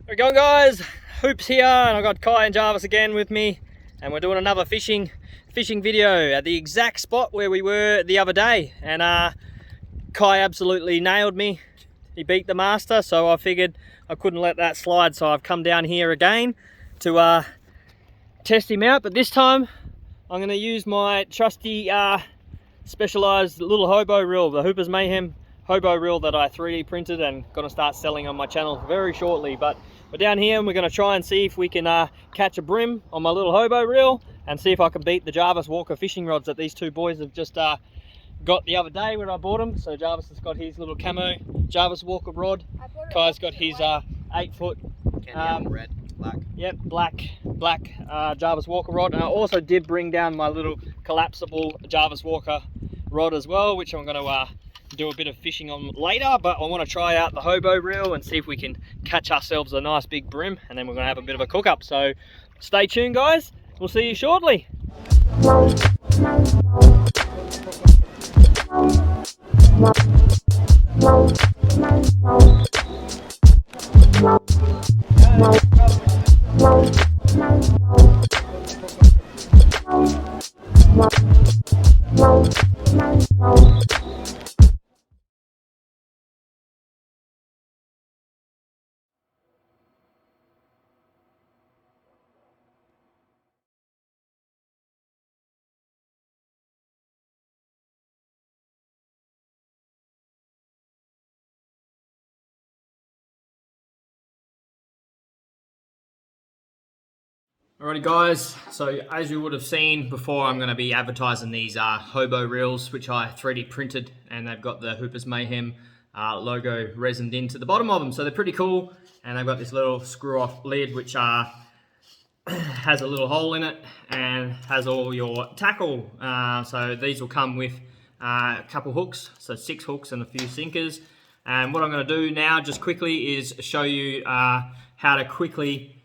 There we go, guys. Hoops here, and I've got Kai and Jarvis again with me, and we're doing another fishing video at the exact spot where we were the other day. And Kai absolutely nailed me. He beat the master, so I figured I couldn't let that slide, so I've come down here again to test him out. But this time I'm going to use my trusty specialized little hobo reel, the Hooper's Mayhem hobo reel that I 3D printed and going to start selling on my channel very shortly. But we're down here and we're going to try and see if we can catch a brim on my little hobo reel and see if I can beat the Jarvis Walker fishing rods that these two boys have just got the other day when I bought them. So Jarvis has got his little camo Jarvis Walker rod. Kai's got his 8-foot red, black. Yep, black Jarvis Walker rod. And I also did bring down my little collapsible Jarvis Walker rod as well, which I'm going to do a bit of fishing on later. But I want to try out the hobo reel and see if we can catch ourselves a nice big brim, and then we're going to have a bit of a cook up. So stay tuned, guys. We'll see you shortly. Alrighty, guys, so as you would have seen before, I'm going to be advertising these hobo reels, which I 3D printed, and they've got the Hooper's Mayhem logo resined into the bottom of them. So they're pretty cool, and they've got this little screw-off lid which has a little hole in it and has all your tackle. So these will come with a couple hooks, so 6 hooks and a few sinkers. And what I'm going to do now just quickly is show you how to quickly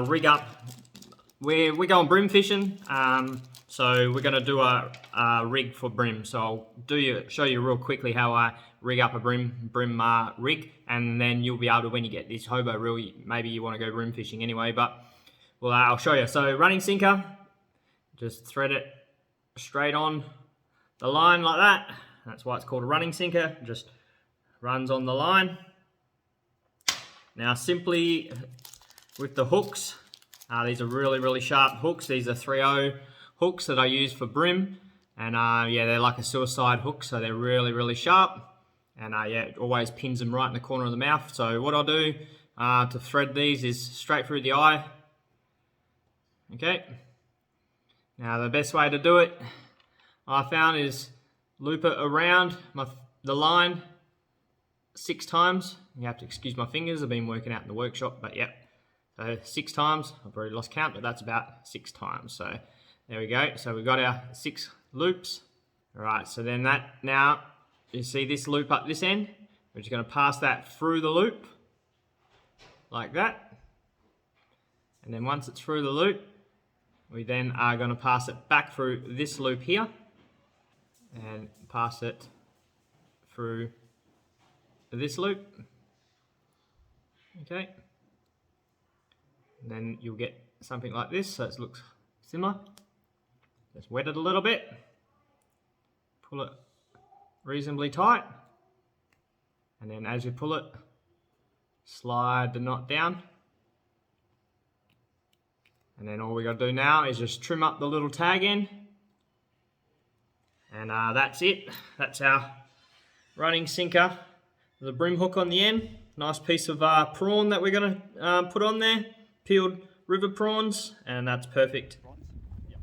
rig up. We're going brim fishing, so we're going to do a rig for brim. So I'll show you real quickly how I rig up a brim rig, and then you'll be able to, when you get this hobo reel, maybe you want to go brim fishing anyway. But well, I'll show you. So running sinker, just thread it straight on the line like that. That's why it's called a running sinker. Just runs on the line. Now simply with the hooks. These are really sharp hooks. These are 3/0 hooks that I use for brim, and yeah, they're like a suicide hook, so they're really sharp. And yeah, it always pins them right in the corner of the mouth. So what I'll do to thread these is straight through the eye. Okay. Now the best way to do it, I found, is loop it around the line 6 times. You have to excuse my fingers. I've been working out in the workshop, but yeah. So 6 times, I've already lost count, but that's about 6 times. So there we go. So we've got our 6 loops. All right, so then now you see this loop up this end. We're just going to pass that through the loop like that. And then once it's through the loop, we then are going to pass it back through this loop here and pass it through this loop. Okay. And then you'll get something like this, so it looks similar. Just wet it a little bit, pull it reasonably tight, and then as you pull it, slide the knot down. And then all we got to do now is just trim up the little tag end, and that's it. That's our running sinker with a brim hook on the end. Nice piece of prawn that we're going to put on there. Peeled river prawns, and that's perfect. Yep.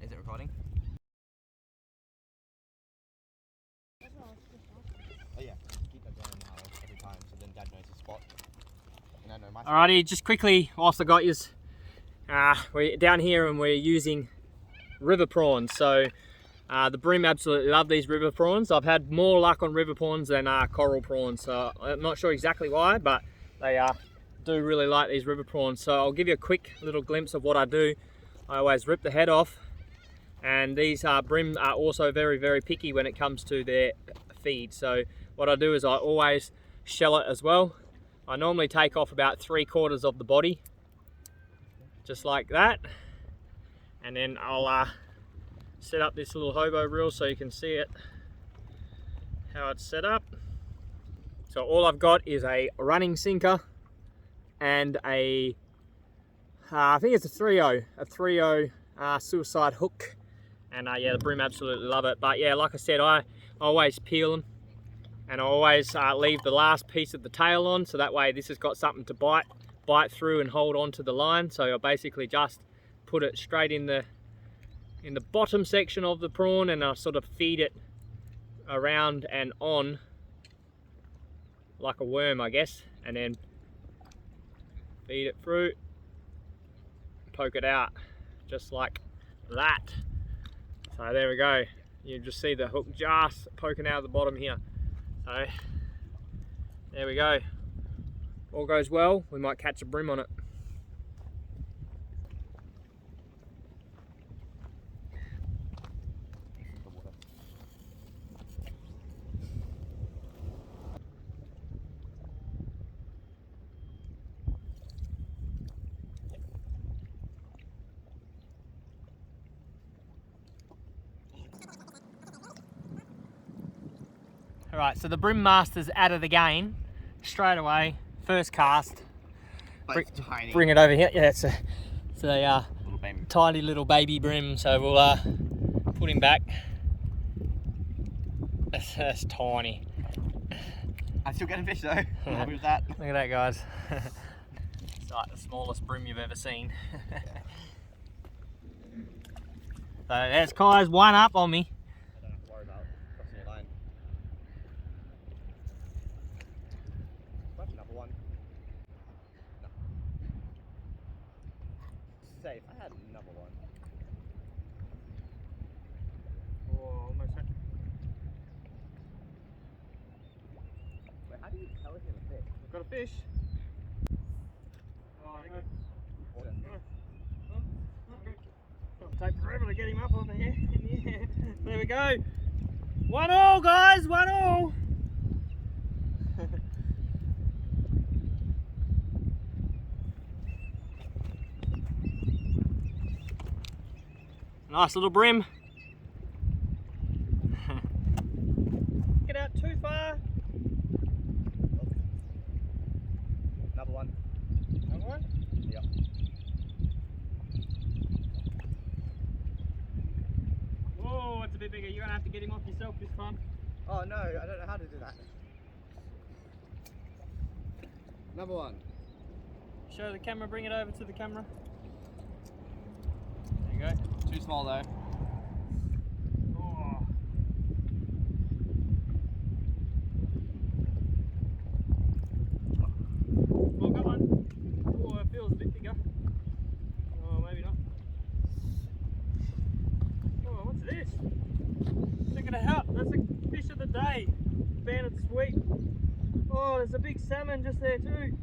Is it recording? Oh yeah, keep that going now every time, so then Dad knows the spot. And I know my Alrighty, just quickly, whilst I got yous, we're down here and we're using river prawns. So the brim absolutely love these river prawns. I've had more luck on river prawns than coral prawns, so I'm not sure exactly why, but they do really like these river prawns. So I'll give you a quick little glimpse of what I do. I always rip the head off, and these brim are also very picky when it comes to their feed. So what I do is I always shell it as well. I normally take off about 3/4 of the body, just like that. And then I'll set up this little hobo reel so you can see it, how it's set up. So all I've got is a running sinker and a, I think it's a 3/0 suicide hook. And yeah, the brim absolutely love it. But yeah, like I said, I always peel them, and I always leave the last piece of the tail on, so that way this has got something to bite through and hold on to the line. So I basically just put it straight in the bottom section of the prawn, and I sort of feed it around and on like a worm, I guess, and then feed it through, poke it out just like that. So there we go. You just see the hook just poking out of the bottom here. So there we go. All goes well, we might catch a brim on it. Alright, so the brim master's out of the game straight away. First cast. But it's tiny. Bring it over here. Yeah, it's a Little baby. tiny little baby brim. So we'll put him back. That's tiny. I'm still getting fish though. I'm happy with that. Look at that, guys. It's like the smallest brim you've ever seen. So there's Kai's one up on me. I don't have to worry about crossing your line. That's another one. No. Say, if I had another one. Oh, almost had. Wait, how do you tell if you have a fish? I've got a fish. Oh, I think it's... Take forever to get him up on here. Yeah. There we go. 1-1, guys. 1-1. Nice little brim. Get out too far. Another one. Another one? Yeah. Whoa, it's a bit bigger. You're gonna have to get him off yourself this time. Oh no, I don't know how to do that. Another one. Show the camera, bring it over to the camera. There you go. Too small though. Oh. Oh, come on. Oh, it feels a bit bigger. Oh, maybe not. Oh, what's this? Check it out. That's a fish of the day. Banded sweet. Oh, there's a big salmon just there too.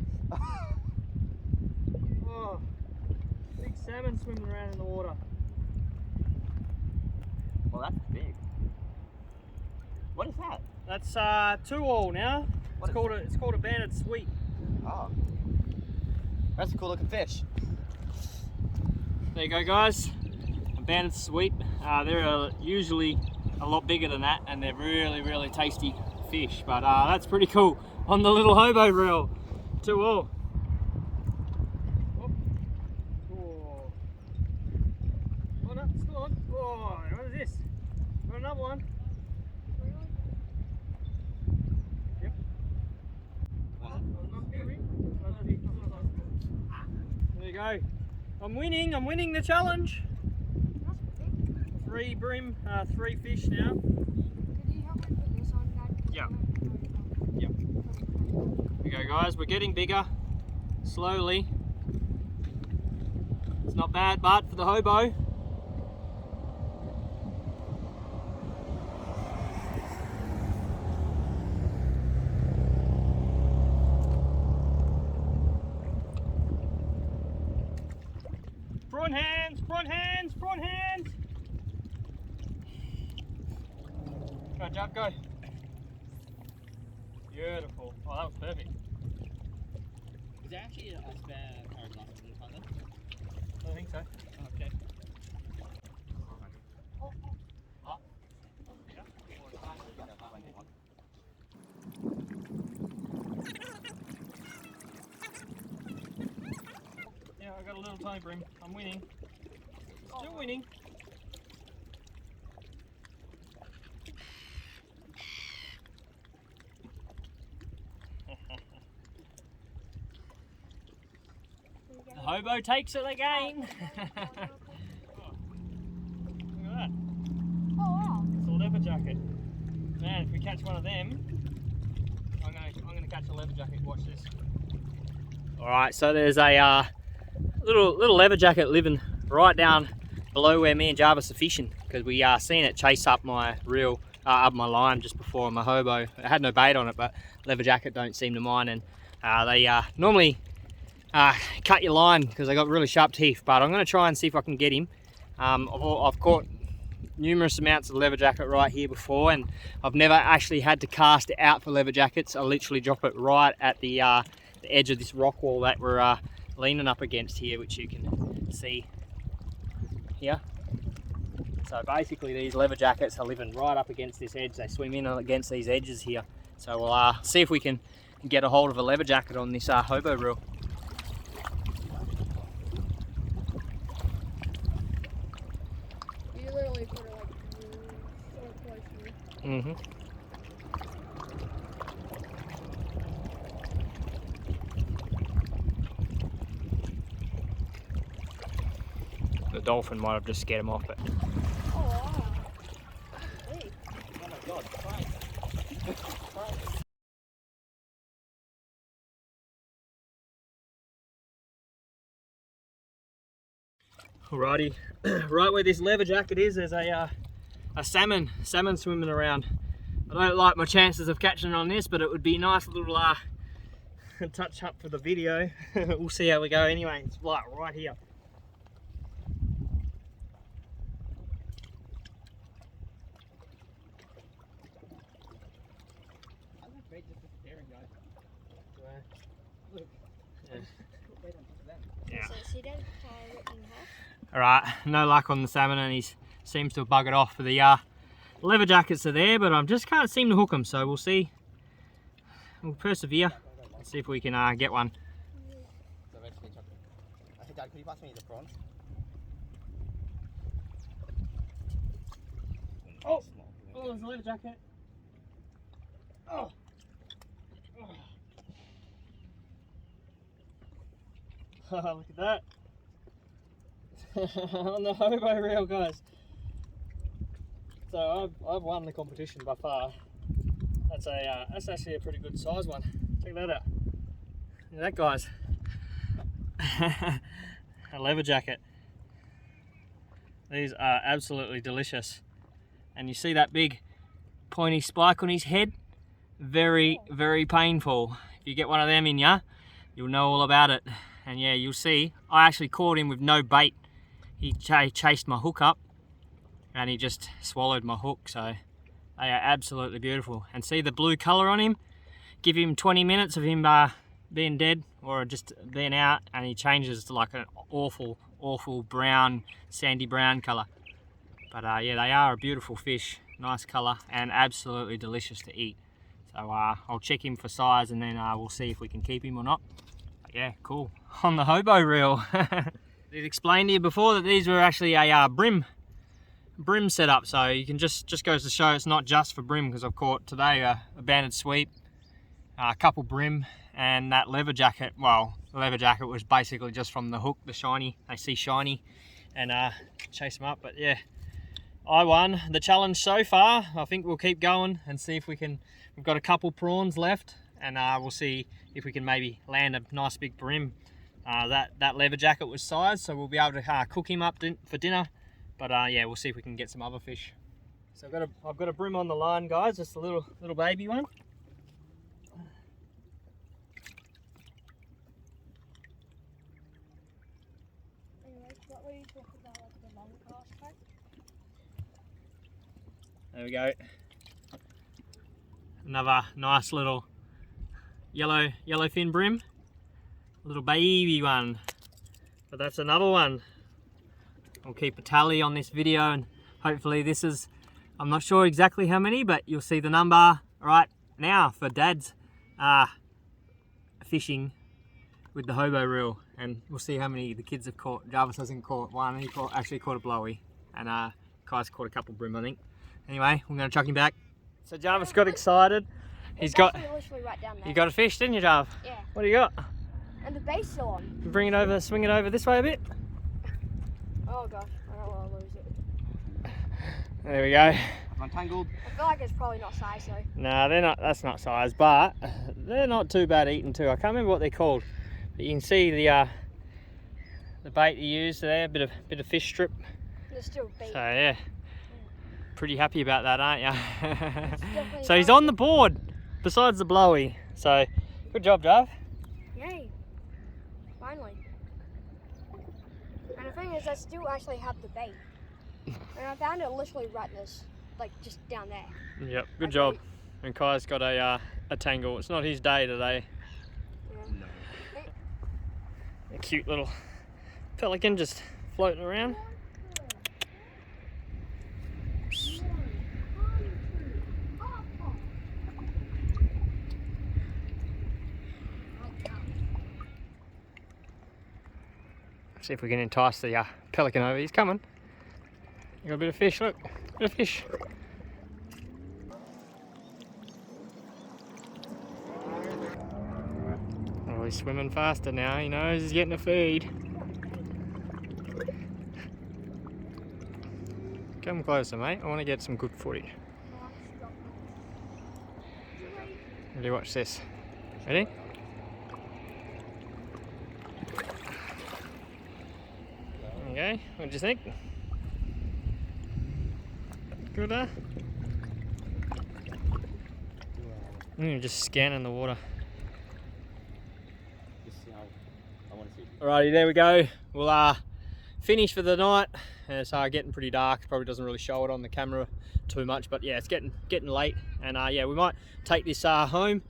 Oh, big salmon swimming around in the water. Well, that's big. What is that? That's 2-all now. What It's called a banded sweet. Oh. That's a cool looking fish. There you go, guys. A banded sweet. They're usually a lot bigger than that, and they're really, really tasty fish. But that's pretty cool on the little hobo reel. 2-all. Oh, no, it's still on. Oh, what is this? Got another one. Yep. There you go. I'm winning the challenge. 3 brim, 3 fish now. Could you help me put this on, Dad? Yeah. Yep. Here we go, guys. We're getting bigger. Slowly. It's not bad, but for the hobo. Prawn hands, prawn hands, prawn hands. Go, jump, go. Beautiful. Oh, that was perfect. Is there actually a spare pair of glasses in the car then? I think so. Okay. Yeah, I got a little tiny brim. I'm winning. Still winning. The hobo takes it again. Look at that. Oh wow. It's a leather jacket. Man, if we catch one of them, I'm gonna catch a leather jacket. Watch this. All right, so there's a little leather jacket living right down below where me and Jarvis are fishing, because we seen it chase up my reel, up my line just before my hobo. It had no bait on it, but leather jacket don't seem to mind, and they normally cut your line because they got really sharp teeth. But I'm going to try and see if I can get him. I've caught numerous amounts of leather jacket right here before, and I've never actually had to cast it out for leather jackets. I literally drop it right at the edge of this rock wall that we're leaning up against here, which you can see here. So basically these leather jackets are living right up against this edge. They swim in against these edges here. So we'll see if we can get a hold of a leather jacket on this hobo reel. You literally put it like so close to me. Mm-hmm. The dolphin might have just scared him off it. Oh wow. Hey. Oh my god, try it. Alrighty, right where this leather jacket is, there's a salmon swimming around. I don't like my chances of catching on this, but it would be a nice little touch up for the video. We'll see how we go anyway. It's like right here. I like bait just disappearing, guys. Look. Yeah. Put bait on top of them. Yeah. So see them tie it in half? Alright, no luck on the salmon, and he seems to have buggered off. The leather jackets are there, but I just can't seem to hook them, so we'll see. We'll persevere and see if we can get one. So eventually, hey Dad, could you pass me the prawns? Oh! Oh, there's a leather jacket. Oh! Look at that. On the hobo reel, guys. So I've won the competition by far. That's actually a pretty good size one. Check that out. Look at that, guys. A leather jacket. These are absolutely delicious. And you see that big pointy spike on his head? Very, very painful. If you get one of them in ya, you'll know all about it. And yeah, you'll see, I actually caught him with no bait. He chased my hook up and he just swallowed my hook. So they are absolutely beautiful. And see the blue color on him? Give him 20 minutes of him being dead or just being out, and he changes to like an awful, awful brown, sandy brown color. But yeah, they are a beautiful fish, nice color and absolutely delicious to eat. So I'll check him for size, and then we'll see if we can keep him or not. But yeah, cool. On the hobo reel. Did explain to you before that these were actually a brim setup, so you can just goes to show it's not just for brim, because I've caught today a banded sweep, a couple brim, and that leather jacket. Well, the leather jacket was basically just from the hook, the shiny. They see shiny and chase them up. But yeah, I won the challenge so far. I think we'll keep going and see if we can. We've got a couple prawns left, and we'll see if we can maybe land a nice big brim. That leather jacket was sized, so we'll be able to cook him up for dinner. But yeah, we'll see if we can get some other fish. So I've got a brim on the line, guys. Just a little baby one. Anyways, what were you talking about, like the long cast part? There we go. Another nice little yellow fin brim. little baby one. But that's another one. I'll keep a tally on this video, and hopefully this is, I'm not sure exactly how many, but you'll see the number right now for Dad's fishing with the hobo reel, and we'll see how many the kids have caught. Jarvis hasn't caught one, he actually caught a blowy, and Kai's caught a couple brim, I think. Anyway, we're going to chuck him back. So Jarvis got excited. He's got, literally right down there. you got a fish, didn't you, Jarvis? Yeah. What do you got? And the bait's still on. Bring it over, swing it over this way a bit. Oh gosh, I don't want to lose it. There we go. Untangled. I feel like it's probably not size though. No, they're not. That's not size, but they're not too bad eating too. I can't remember what they're called, but you can see the bait you used there, a bit of fish strip. There's still bait. So yeah, pretty happy about that, aren't you? So he's on the board, besides the blowy. So good job, Jav. Yay! Finally. And the thing is, I still actually have the bait, and I found it literally right in this, like just down there. Yep, good Like, job. And Kai's got a tangle. It's not his day today. Yeah. A cute little pelican just floating around. See if we can entice the pelican over. He's coming. You got a bit of fish, look. Bit of fish. Oh, he's swimming faster now. He knows he's getting a feed. Come closer, mate. I want to get some good footage. Ready? Watch this. Ready? Okay, what do you think? Good, huh? Just scanning the water. Alrighty, there we go. We'll finish for the night. It's getting pretty dark. Probably doesn't really show it on the camera too much, but yeah, it's getting late. And yeah, we might take this home.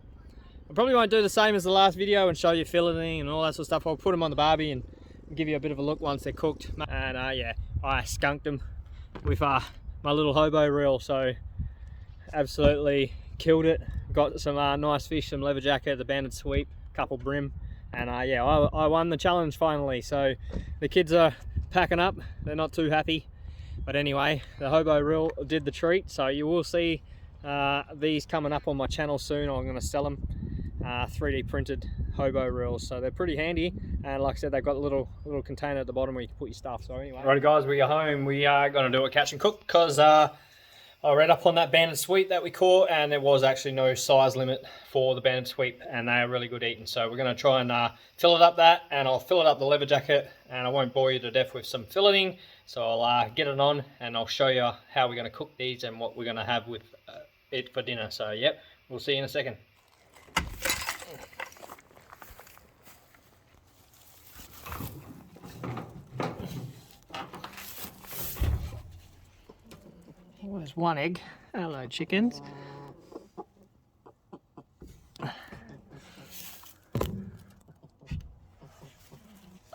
I probably won't do the same as the last video and show you filleting and all that sort of stuff. I'll put them on the barbie and give you a bit of a look once they're cooked. And yeah, I skunked them with my little hobo reel, so absolutely killed it. Got some nice fish, some leatherjacket, the banded sweep, couple brim, and yeah, I won the challenge finally. So the kids are packing up, they're not too happy, but anyway, the hobo reel did the treat. So you will see these coming up on my channel soon. I'm going to sell them, 3D printed hobo reels, so they're pretty handy. And like I said, they've got a little container at the bottom where you can put your stuff. So anyway, right guys, we are home. We are going to do a catch and cook because I read up on that banded sweep that we caught, and there was actually no size limit for the banded sweep, and they are really good eating. So we're going to try and fill it up that, and I'll fill it up the leather jacket, and I won't bore you to death with some filleting. So I'll get it on, and I'll show you how we're going to cook these and what we're going to have with it for dinner. So yep, we'll see you in a second. There's one egg. Hello, chickens. There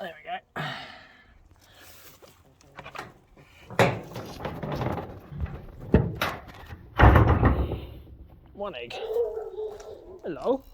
we go. One egg. Hello.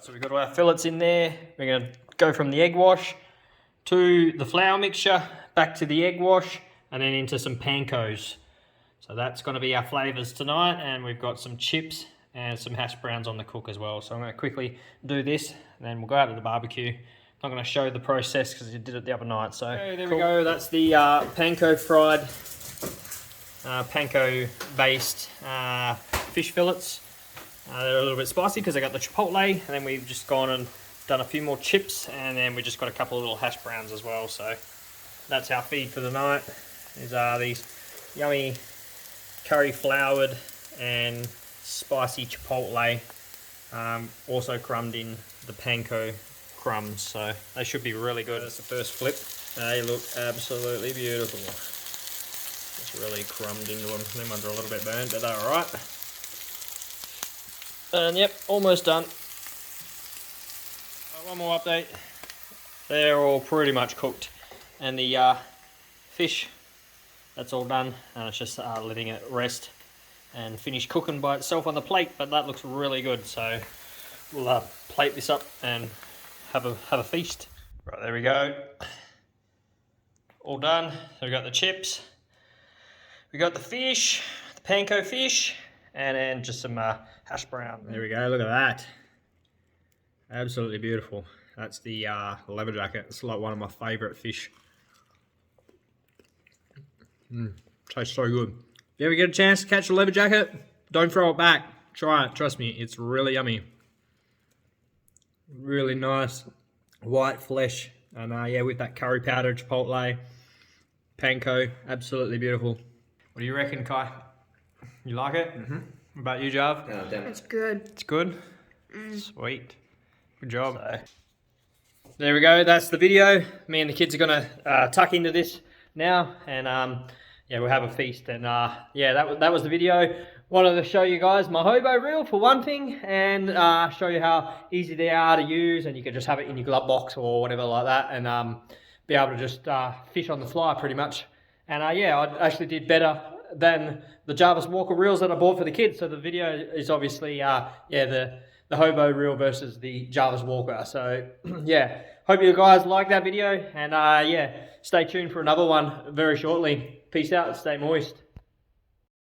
So we've got all our fillets in there. We're going to go from the egg wash to the flour mixture, back to the egg wash, and then into some pancos. So that's going to be our flavours tonight, and we've got some chips and some hash browns on the cook as well. So I'm going to quickly do this, and then we'll go out to the barbecue. I'm not going to show the process because you did it the other night. So okay, there we go. That's the panko fried, panko based fish fillets. They're a little bit spicy because I got the chipotle, and then we've just gone and done a few more chips, and then we just got a couple of little hash browns as well. So that's our feed for the night. These are these yummy curry floured and spicy chipotle, also crumbed in the panko crumbs, so they should be really good. That's the first flip. They look absolutely beautiful. Just really crumbed into them. Them ones are a little bit burnt, but they're alright. And yep, almost done. One more update. They're all pretty much cooked. And the fish, that's all done. And it's just letting it rest and finish cooking by itself on the plate. But that looks really good. So we'll plate this up and have a feast. Right, there we go. All done. So we got the chips. We got the fish, the panko fish, and then just some hash brown. There we go, look at that. Absolutely beautiful. That's the leather jacket. It's like one of my favourite fish. Tastes so good. If you ever get a chance to catch a leather jacket, don't throw it back. Try it, trust me, it's really yummy. Really nice white flesh. And yeah, with that curry powder, chipotle, panko, absolutely beautiful. What do you reckon, Kai? You like it? Mm-hmm. What about you, Jav? Yeah, damn. It's good. It's good? Sweet. Good job. So, there we go. That's the video. Me and the kids are going to tuck into this now. And yeah, we'll have a feast. And yeah, that was the video. Wanted to show you guys my hobo reel for one thing. And show you how easy they are to use. And you can just have it in your glove box or whatever like that. And be able to just fish on the fly pretty much. And yeah, I actually did better than the Jarvis Walker reels that I bought for the kids. So the video is obviously, yeah, the hobo reel versus the Jarvis Walker. So yeah, hope you guys like that video. And yeah, stay tuned for another one very shortly. Peace out, stay moist.